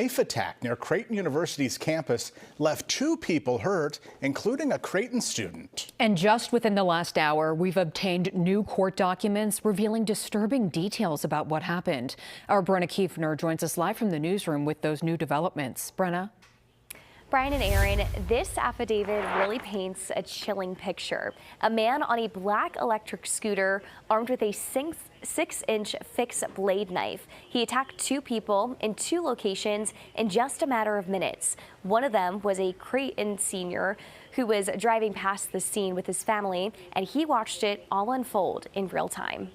Knife attack near Creighton University's campus left 2 people hurt, including a Creighton student. And just within the last hour, we've obtained new court documents revealing disturbing details about what happened. Our Brenna Kiefner joins us live from the newsroom with those new developments. Brenna? Brian and Aaron, this affidavit really paints a chilling picture. A man on a black electric scooter armed with a 6-inch fixed blade knife. He attacked 2 people in 2 locations in just a matter of minutes. One of them was a Creighton senior who was driving past the scene with his family, and he watched it all unfold in real time.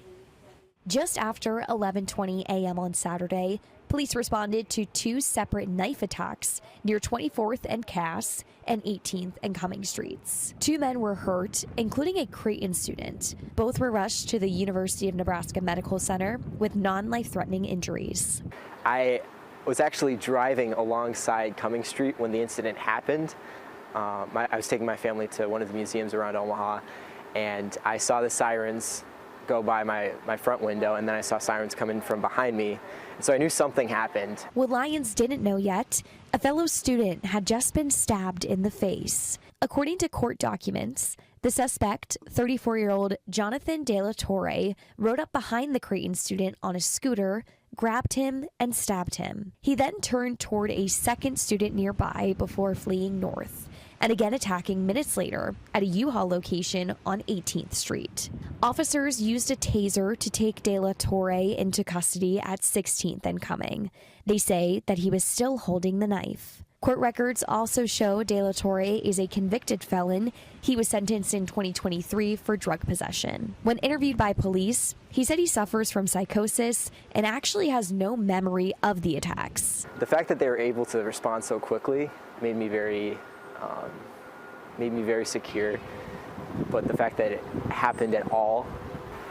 Just after 11:20 a.m. on Saturday, police responded to 2 separate knife attacks near 24th and Cass and 18th and Cuming streets. 2 men were hurt, including a Creighton student. Both were rushed to the University of Nebraska Medical Center with non-life-threatening injuries. I was actually driving alongside Cuming Street when the incident happened. I was taking my family to one of the museums around Omaha, and I saw the sirens go by my front window, and then I saw sirens coming from behind me, so I knew something happened. What Lyons didn't know yet, a fellow student had just been stabbed in the face. According to court documents, the suspect, 34-year-old Jonathan De La Torre, rode up behind the Creighton student on a scooter, grabbed him, and stabbed him. He then turned toward a second student nearby before fleeing north, and again attacking minutes later at a U-Haul location on 18th Street. Officers used a taser to take De La Torre into custody at 16th and Cuming. They say that he was still holding the knife. Court records also show De La Torre is a convicted felon. He was sentenced in 2023 for drug possession. When interviewed by police, he said he suffers from psychosis and actually has no memory of the attacks. The fact that they were able to respond so quickly made me very secure, but the fact that it happened at all,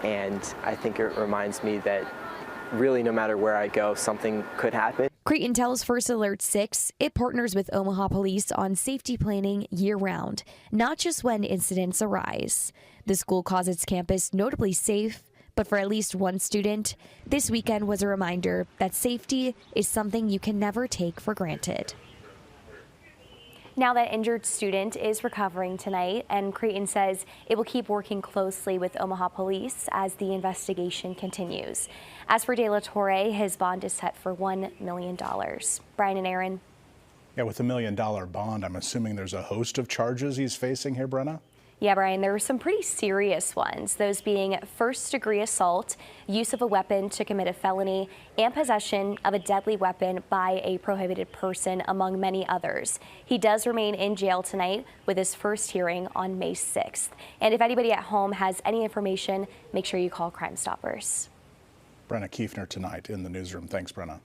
and I think it reminds me that really no matter where I go, something could happen. Creighton tells First Alert 6 it partners with Omaha Police on safety planning year-round, not just when incidents arise. The school calls its campus notably safe, but for at least one student, this weekend was a reminder that safety is something you can never take for granted. Now that injured student is recovering tonight, and Creighton says it will keep working closely with Omaha Police as the investigation continues. As for De La Torre, his bond is set for $1 million. Brian and Aaron. Yeah, with $1 million bond, I'm assuming there's a host of charges he's facing here, Brenna? Yeah, Brian, there were some pretty serious ones, those being first-degree assault, use of a weapon to commit a felony, and possession of a deadly weapon by a prohibited person, among many others. He does remain in jail tonight with his first hearing on May 6th. And if anybody at home has any information, make sure you call Crime Stoppers. Brenna Kiefner tonight in the newsroom. Thanks, Brenna.